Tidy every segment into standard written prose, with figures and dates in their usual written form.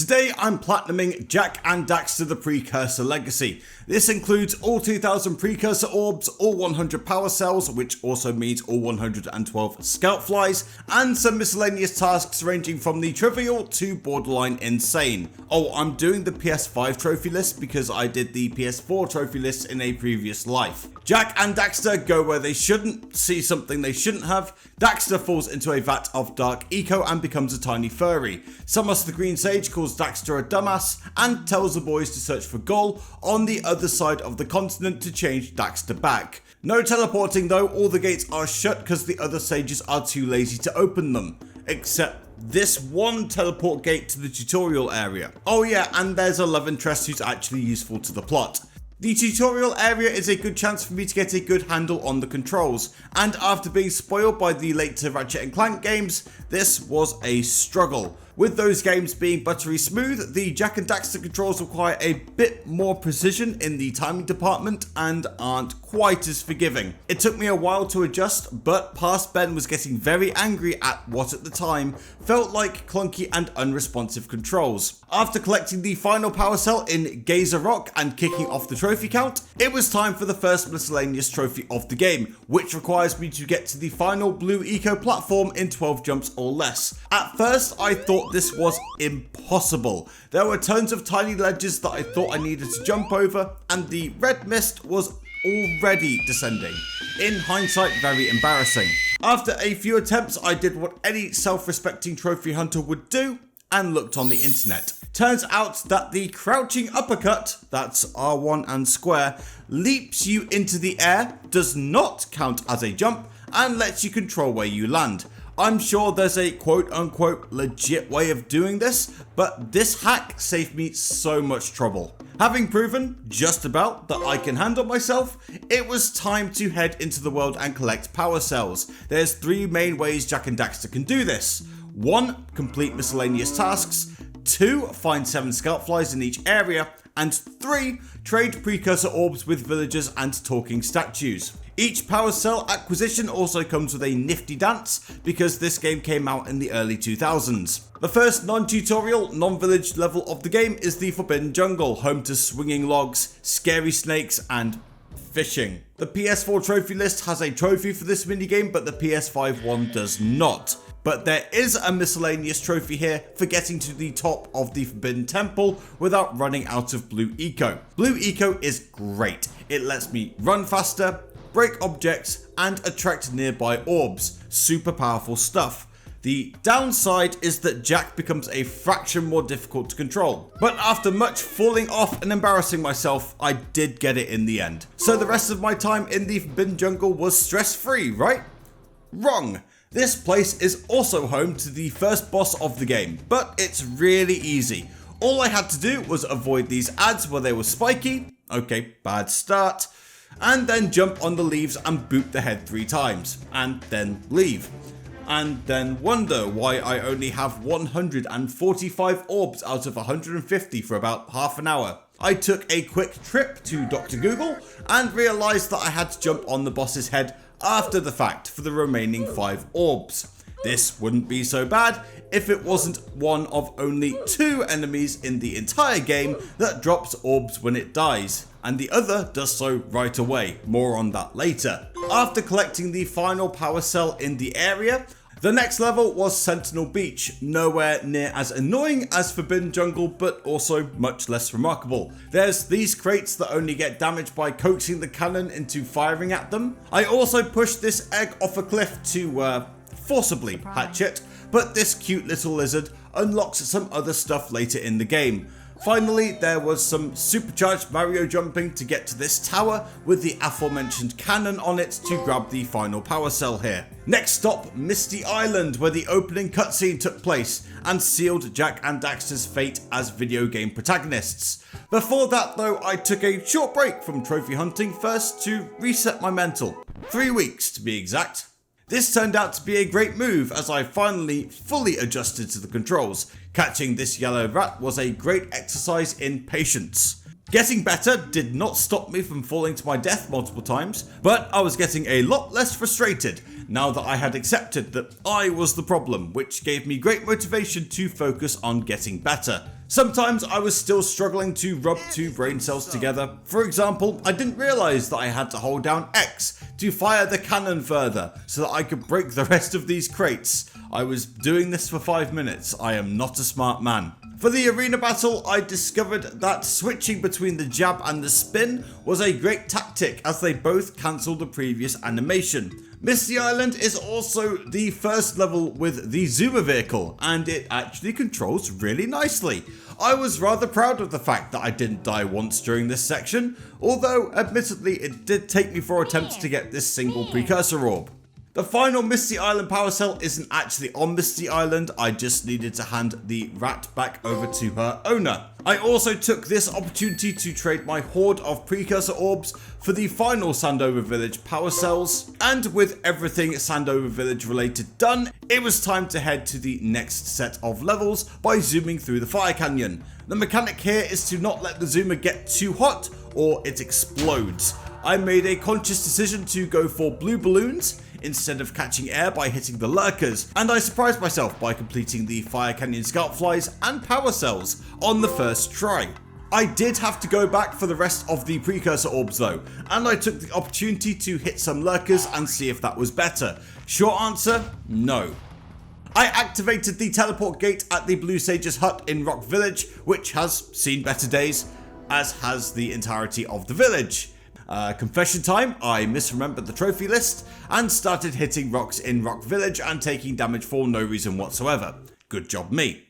Today I'm platinuming Jak and Daxter the Precursor Legacy. This includes all 2000 Precursor Orbs, all 100 Power Cells, which also means all 112 Scout Flies, and some miscellaneous tasks ranging from the trivial to borderline insane. Oh, I'm doing the PS5 trophy list because I did the PS4 trophy list in a previous life. Jak and Daxter go where they shouldn't, see something they shouldn't have. Daxter falls into a vat of dark eco and becomes a tiny furry. Samus the Green Sage calls Daxter a dumbass and tells the boys to search for Gol on the other side of the continent to change Daxter back. No teleporting though, all the gates are shut because the other sages are too lazy to open them. Except this one teleport gate to the tutorial area. Oh yeah, and there's a love interest who's actually useful to the plot. The tutorial area is a good chance for me to get a good handle on the controls, and after being spoiled by the later Ratchet and Clank games, this was a struggle. With those games being buttery smooth, the Jak and Daxter controls require a bit more precision in the timing department and aren't quite as forgiving. It took me a while to adjust, but past Ben was getting very angry at what at the time felt like clunky and unresponsive controls. After collecting the final power cell in Gazer Rock and kicking off the trophy count, it was time for the first miscellaneous trophy of the game, which requires me to get to the final blue eco platform in 12 jumps or less. At first I thought this was impossible. There were tons of tiny ledges that I thought I needed to jump over, and the red mist was already descending. In hindsight, very embarrassing. After a few attempts, I did what any self-respecting trophy hunter would do and looked on the internet. Turns out that the crouching uppercut, that's R1 and square, leaps you into the air, does not count as a jump, and lets you control where you land. I'm sure there's a quote-unquote legit way of doing this, but this hack saved me so much trouble. Having proven, just about, that I can handle myself, it was time to head into the world and collect power cells. There's three main ways Jak and Daxter can do this. 1. Complete miscellaneous tasks. 2. Find 7 Scout Flies in each area. And 3. Trade Precursor Orbs with villagers and talking statues. Each power cell acquisition also comes with a nifty dance because this game came out in the early 2000s. The first non-tutorial, non-village level of the game is the Forbidden Jungle, home to swinging logs, scary snakes and fishing. The PS4 trophy list has a trophy for this minigame, but the PS5 one does not. But there is a miscellaneous trophy here for getting to the top of the Forbidden Temple without running out of blue eco. Blue eco is great. It lets me run faster, break objects, and attract nearby orbs. Super powerful stuff. The downside is that Jak becomes a fraction more difficult to control. But after much falling off and embarrassing myself, I did get it in the end. So the rest of my time in the Forbidden Jungle was stress-free, right? Wrong. This place is also home to the first boss of the game, but it's really easy. All I had to do was avoid these ads where they were spiky, okay, bad start, and then jump on the leaves and boot the head 3 times, and then leave. And then wonder why I only have 145 orbs out of 150 for about half an hour. I took a quick trip to Dr. Google and realised that I had to jump on the boss's head after the fact for the remaining 5 orbs. This wouldn't be so bad if it wasn't one of only 2 enemies in the entire game that drops orbs when it dies, and the other does so right away. More on that later. After collecting the final power cell in the area, the next level was Sentinel Beach, nowhere near as annoying as Forbidden Jungle, but also much less remarkable. There's these crates that only get damaged by coaxing the cannon into firing at them. I also pushed this egg off a cliff to forcibly hatch it, but this cute little lizard unlocks some other stuff later in the game. Finally, there was some supercharged Mario jumping to get to this tower with the aforementioned cannon on it to grab the final power cell here. Next stop, Misty Island, where the opening cutscene took place and sealed Jak and Daxter's fate as video game protagonists. Before that though, I took a short break from trophy hunting first to reset my mental. 3 weeks to be exact. This turned out to be a great move as I finally fully adjusted to the controls. Catching this yellow rat was a great exercise in patience. Getting better did not stop me from falling to my death multiple times, but I was getting a lot less frustrated now that I had accepted that I was the problem, which gave me great motivation to focus on getting better. Sometimes I was still struggling to rub two brain cells together. For example, I didn't realise that I had to hold down X to fire the cannon further so that I could break the rest of these crates. I was doing this for 5 minutes. I am not a smart man. For the arena battle, I discovered that switching between the jab and the spin was a great tactic as they both cancelled the previous animation. Misty Island is also the first level with the Zoomer vehicle, and it actually controls really nicely. I was rather proud of the fact that I didn't die once during this section, although admittedly it did take me 4 attempts to get this single Precursor Orb. The final Misty Island power cell isn't actually on Misty Island, I just needed to hand the rat back over to her owner. I also took this opportunity to trade my horde of Precursor Orbs for the final Sandover Village power cells, and with everything Sandover Village related done, it was time to head to the next set of levels by zooming through the fire canyon. The mechanic here is to not let the zoomer get too hot or it explodes. I made a conscious decision to go for blue balloons instead of catching air by hitting the lurkers, and I surprised myself by completing the Fire Canyon Scout Flies and Power Cells on the first try. I did have to go back for the rest of the Precursor Orbs though, and I took the opportunity to hit some lurkers and see if that was better. Short answer, no. I activated the teleport gate at the Blue Sage's hut in Rock Village, which has seen better days, as has the entirety of the village. Confession time, I misremembered the trophy list and started hitting rocks in Rock Village and taking damage for no reason whatsoever. Good job me.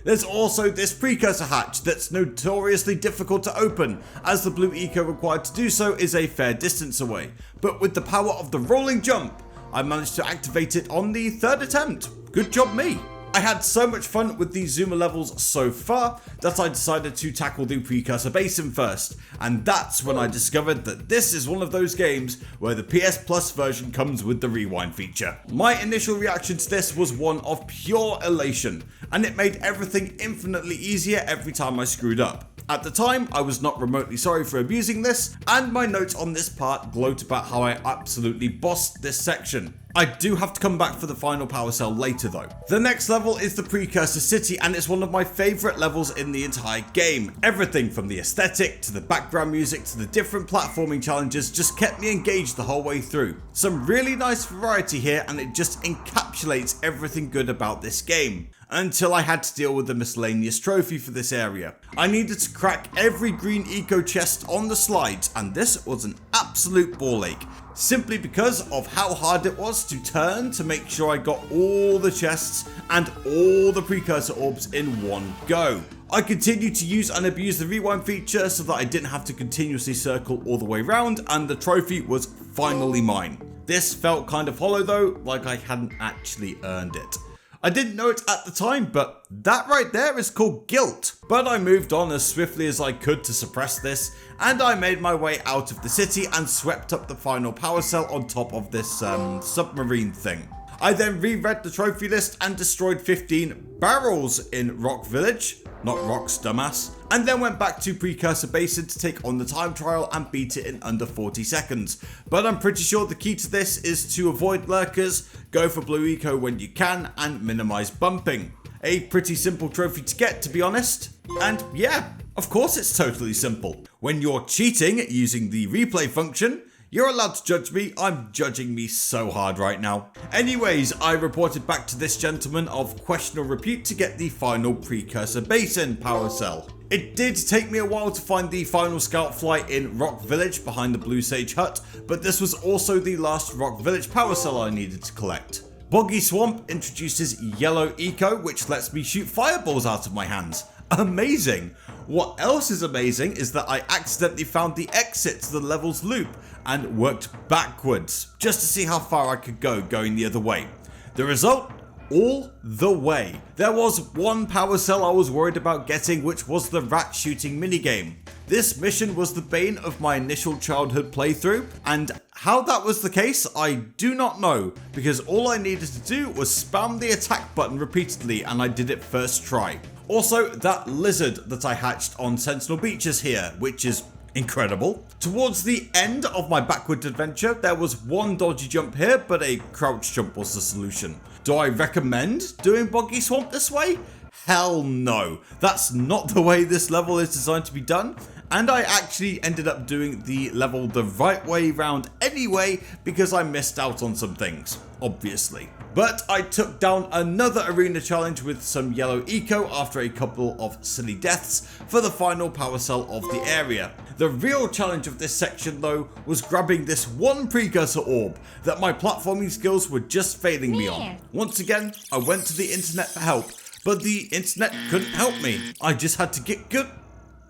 There's also this precursor hatch that's notoriously difficult to open, as the blue eco required to do so is a fair distance away, but with the power of the rolling jump, I managed to activate it on the 3rd attempt. Good job me. I had so much fun with these zoomer levels so far that I decided to tackle the Precursor Basin first, and that's when I discovered that this is one of those games where the PS Plus version comes with the rewind feature. My initial reaction to this was one of pure elation, and it made everything infinitely easier every time I screwed up. At the time, I was not remotely sorry for abusing this, and my notes on this part gloat about how I absolutely bossed this section. I do have to come back for the final power cell later though. The next level is the Precursor City, and it's one of my favourite levels in the entire game. Everything from the aesthetic to the background music to the different platforming challenges just kept me engaged the whole way through. Some really nice variety here, and it just encapsulates everything good about this game. Until I had to deal with the miscellaneous trophy for this area. I needed to crack every green eco chest on the slides, and this was an absolute ball ache, simply because of how hard it was to turn to make sure I got all the chests and all the Precursor Orbs in one go. I continued to use and abuse the rewind feature so that I didn't have to continuously circle all the way around, and the trophy was finally mine. This felt kind of hollow though, like I hadn't actually earned it. I didn't know it at the time, but that right there is called guilt. But I moved on as swiftly as I could to suppress this, and I made my way out of the city and swept up the final power cell on top of this submarine thing. I then reread the trophy list and destroyed 15 barrels in Rock Village, not rocks, dumbass, and then went back to Precursor Basin to take on the time trial and beat it in under 40 seconds. But I'm pretty sure the key to this is to avoid lurkers, go for blue eco when you can, and minimize bumping. A pretty simple trophy to get, to be honest. And yeah, of course it's totally simple. When you're cheating using the replay function, you're allowed to judge me. I'm judging me so hard right now. Anyways, I reported back to this gentleman of questionable repute to get the final Precursor Basin power cell. It did take me a while to find the final scout flight in Rock Village behind the Blue Sage hut, but this was also the last Rock Village power cell I needed to collect. Boggy Swamp introduces yellow eco, which lets me shoot fireballs out of my hands. Amazing! What else is amazing is that I accidentally found the exit to the level's loop and worked backwards just to see how far I could go going the other way. The result? All the way. There was one power cell I was worried about getting, which was the rat shooting minigame. This mission was the bane of my initial childhood playthrough, and how that was the case I do not know, because all I needed to do was spam the attack button repeatedly and I did it first try. Also, that lizard that I hatched on Sentinel Beach is here, which is incredible. Towards the end of my backward adventure, there was one dodgy jump here, but a crouch jump was the solution. Do I recommend doing Boggy Swamp this way? hell no. That's not the way this level is designed to be done. And I actually ended up doing the level the right way round anyway because I missed out on some things, obviously. But I took down another arena challenge with some yellow eco after a couple of silly deaths for the final power cell of the area. The real challenge of this section though was grabbing this one Precursor Orb that my platforming skills were just failing me on. Once again, I went to the internet for help, but the internet couldn't help me. I just had to get good.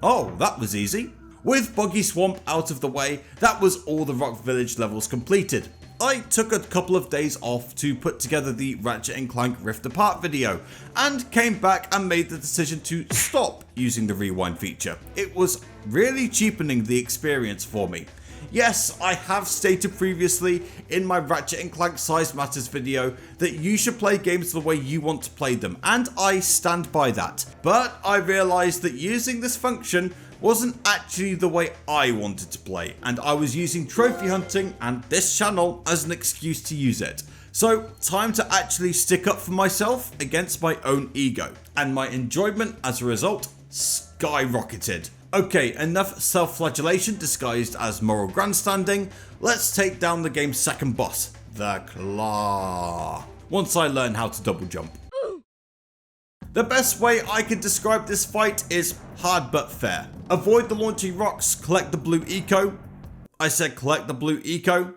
Oh, that was easy. With Boggy Swamp out of the way, that was all the Rock Village levels completed. I took a couple of days off to put together the Ratchet and Clank Rift Apart video and came back and made the decision to stop using the rewind feature. It was really cheapening the experience for me. Yes, I have stated previously in my Ratchet and Clank Size Matters video that you should play games the way you want to play them, and I stand by that. But I realised that using this function wasn't actually the way I wanted to play, and I was using trophy hunting and this channel as an excuse to use it. So time to actually stick up for myself against my own ego, and my enjoyment as a result skyrocketed. Okay, enough self-flagellation disguised as moral grandstanding. Let's take down the game's second boss, the Claw, once I learn how to double jump. The best way I could describe this fight is hard but fair. Avoid the launching rocks, collect the blue eco. I said collect the blue eco.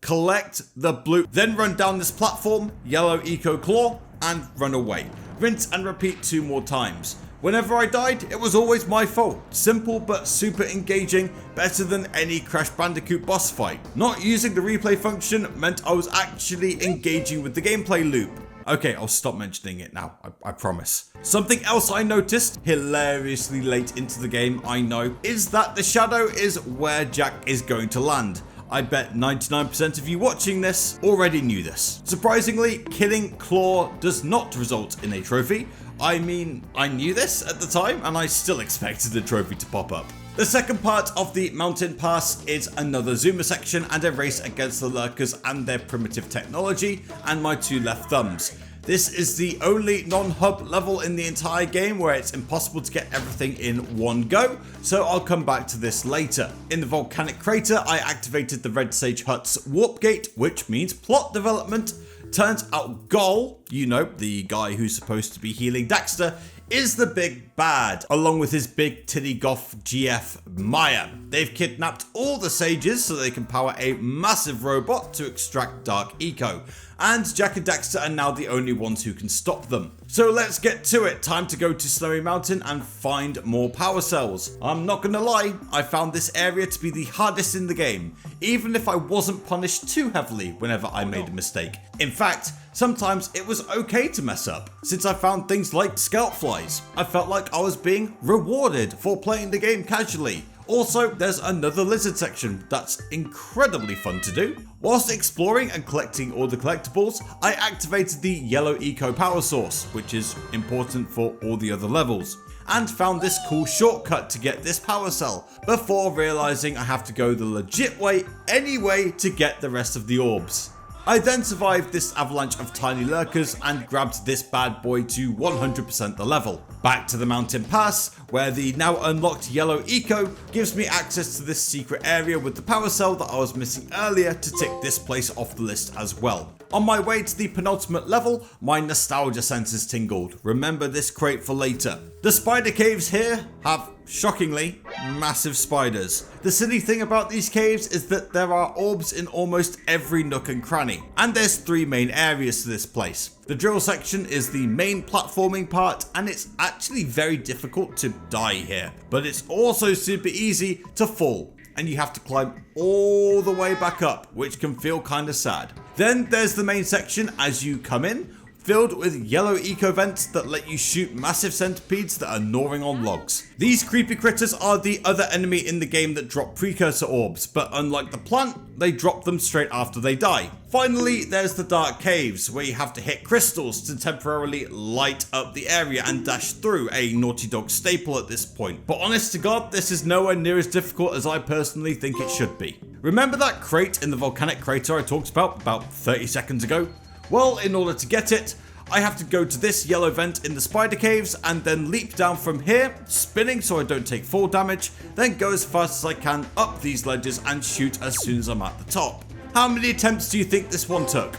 Collect the blue, then run down this platform, yellow eco claw, and run away. Rinse and repeat 2 more times. Whenever I died, it was always my fault. Simple but super engaging, better than any Crash Bandicoot boss fight. Not using the replay function meant I was actually engaging with the gameplay loop. Okay, I'll stop mentioning it now, I promise. Something else I noticed, hilariously late into the game, I know, is that the shadow is where Jak is going to land. I bet 99% of you watching this already knew this. Surprisingly, killing Claw does not result in a trophy. I mean, I knew this at the time and I still expected the trophy to pop up. The second part of the mountain pass is another zoomer section and a race against the lurkers and their primitive technology and my 2 left thumbs. This is the only non-hub level in the entire game where it's impossible to get everything in one go, so I'll come back to this later. In the volcanic crater, I activated the Red Sage Hut's warp gate, which means plot development. Turns out Gol, you know, the guy who's supposed to be healing Daxter, is the big bad, along with his big titty goth GF Maya. They've kidnapped all the sages so they can power a massive robot to extract dark eco, and Jak and Daxter are now the only ones who can stop them. So let's get to it. Time to go to Snowy Mountain and find more power cells. I'm not gonna lie, I found this area to be the hardest in the game, even if I wasn't punished too heavily whenever I made a mistake. In fact, sometimes it was okay to mess up, since I found things like scalp flies. I felt like I was being rewarded for playing the game casually. Also, there's another lizard section that's incredibly fun to do. Whilst exploring and collecting all the collectibles, I activated the yellow eco power source, which is important for all the other levels, and found this cool shortcut to get this power cell, before realizing I have to go the legit way anyway to get the rest of the orbs. I then survived this avalanche of tiny lurkers and grabbed this bad boy to 100% the level. Back to the mountain pass, where the now unlocked yellow eco gives me access to this secret area with the power cell that I was missing earlier to tick this place off the list as well. On my way to the penultimate level, my nostalgia senses tingled. Remember this crate for later. The spider caves here have, shockingly, massive spiders. The silly thing about these caves is that there are orbs in almost every nook and cranny, and there's 3 main areas to this place. The drill section is the main platforming part, and it's actually very difficult to die here, but it's also super easy to fall, and you have to climb all the way back up, which can feel kinda sad. Then there's the main section as you come in, filled with yellow eco vents that let you shoot massive centipedes that are gnawing on logs. These creepy critters are the other enemy in the game that drop Precursor Orbs, but unlike the plant, they drop them straight after they die. Finally, there's the dark caves, where you have to hit crystals to temporarily light up the area and dash through, a Naughty Dog staple at this point. But honest to God, this is nowhere near as difficult as I personally think it should be. Remember that crate in the volcanic crater I talked about 30 seconds ago? Well, in order to get it, I have to go to this yellow vent in the spider caves and then leap down from here, spinning so I don't take fall damage, then go as fast as I can up these ledges and shoot as soon as I'm at the top. How many attempts do you think this one took?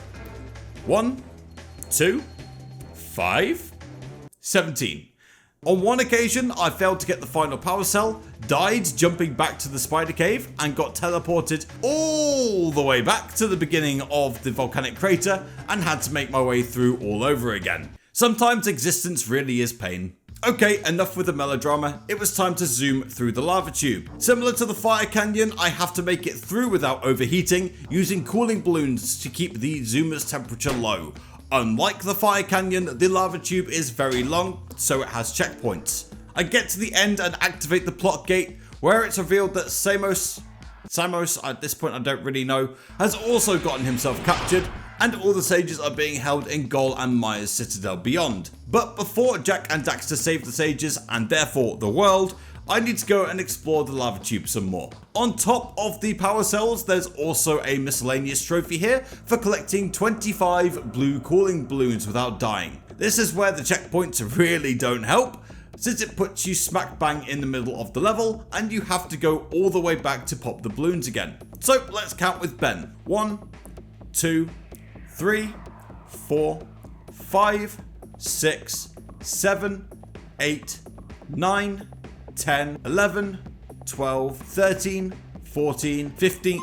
1, 2, 5, 17. On one occasion, I failed to get the final power cell, died jumping back to the spider cave, and got teleported all the way back to the beginning of the volcanic crater and had to make my way through all over again. Sometimes existence really is pain. Okay, enough with the melodrama, it was time to zoom through the lava tube. Similar to the fire canyon, I have to make it through without overheating, using cooling balloons to keep the zoomer's temperature low. Unlike the fire canyon, the lava tube is very long, so it has checkpoints. I get to the end and activate the plot gate, where it's revealed that Samos, at this point I don't really know, has also gotten himself captured, and all the sages are being held in Gol and Maya's citadel beyond. But before Jak and Daxter save the sages, and therefore the world, I need to go and explore the lava tube some more. On top of the power cells, there's also a miscellaneous trophy here for collecting 25 blue cooling balloons without dying. This is where the checkpoints really don't help, since it puts you smack bang in the middle of the level and you have to go all the way back to pop the balloons again. So let's count with Ben. 1, 2, 3, 4, 5, 6, 7, 8, 9, 10, 11, 12, 13, 14, 15.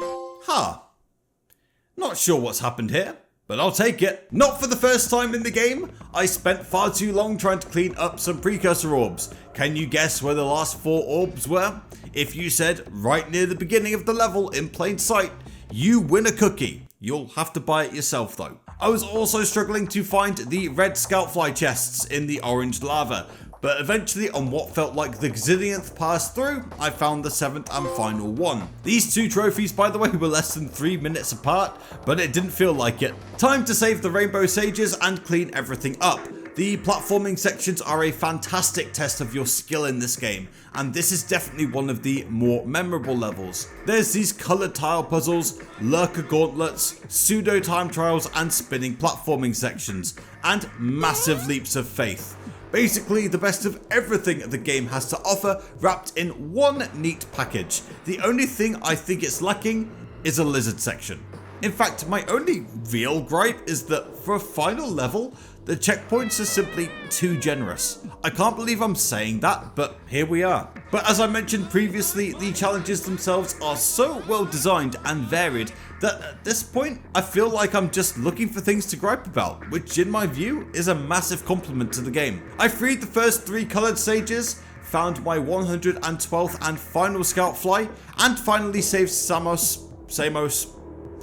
Not sure what's happened here, but I'll take it. Not for the first time in the game, I spent far too long trying to clean up some Precursor Orbs. Can you guess where the last 4 orbs were? If you said right near the beginning of the level in plain sight, you win a cookie. You'll have to buy it yourself though. I was also struggling to find the red scoutfly chests in the orange lava, but eventually on what felt like the gazillionth pass through, I found the 7th and final one. These 2 trophies, by the way, were less than 3 minutes apart, but it didn't feel like it. Time to save the rainbow sages and clean everything up. The platforming sections are a fantastic test of your skill in this game, and this is definitely one of the more memorable levels. There's these coloured tile puzzles, lurker gauntlets, pseudo time trials and spinning platforming sections, and massive leaps of faith. Basically the best of everything the game has to offer wrapped in one neat package. The only thing I think it's lacking is a lizard section. In fact, my only real gripe is that for a final level, the checkpoints are simply too generous. I can't believe I'm saying that, but here we are. But as I mentioned previously, the challenges themselves are so well designed and varied that at this point, I feel like I'm just looking for things to gripe about, which in my view is a massive compliment to the game. I freed the first 3 coloured sages, found my 112th and final scout fly, and finally saved Samos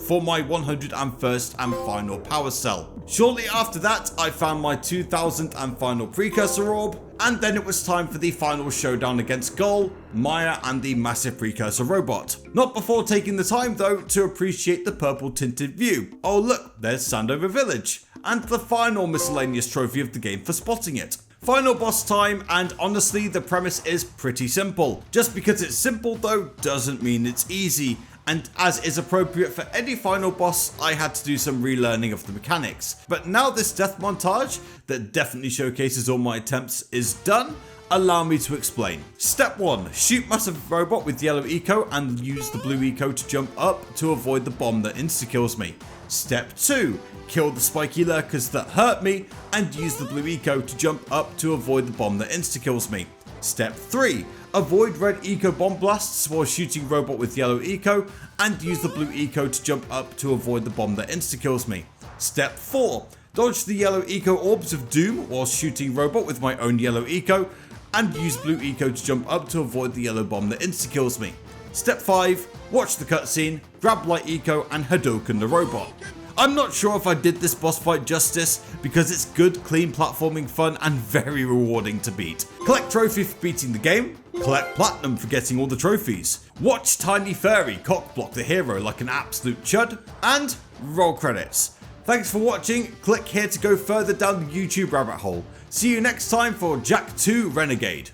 for my 101st and final power cell. Shortly after that, I found my 2000th and final Precursor Orb, and then it was time for the final showdown against Gol, Maya and the massive Precursor robot. Not before taking the time though to appreciate the purple tinted view. Oh look, there's Sandover Village, and the final miscellaneous trophy of the game for spotting it. Final boss time, and honestly the premise is pretty simple. Just because it's simple though doesn't mean it's easy. And as is appropriate for any final boss, I had to do some relearning of the mechanics. But now this death montage, that definitely showcases all my attempts, is done, allow me to explain. Step 1, shoot massive robot with yellow eco and use the blue eco to jump up to avoid the bomb that insta-kills me. Step 2, kill the spiky lurkers that hurt me and use the blue eco to jump up to avoid the bomb that insta-kills me. Step 3, avoid red eco bomb blasts while shooting robot with yellow eco and use the blue eco to jump up to avoid the bomb that insta-kills me. Step 4, dodge the yellow eco orbs of doom while shooting robot with my own yellow eco and use blue eco to jump up to avoid the yellow bomb that insta-kills me. Step 5, watch the cutscene, grab light eco and Hadouken the robot. I'm not sure if I did this boss fight justice because it's good, clean platforming fun and very rewarding to beat. Collect trophy for beating the game, collect platinum for getting all the trophies, watch Tiny Furry cockblock the hero like an absolute chud, and roll credits. Thanks for watching, click here to go further down the YouTube rabbit hole. See you next time for Jak 2 Renegade.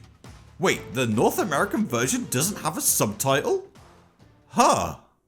Wait, the North American version doesn't have a subtitle? Huh.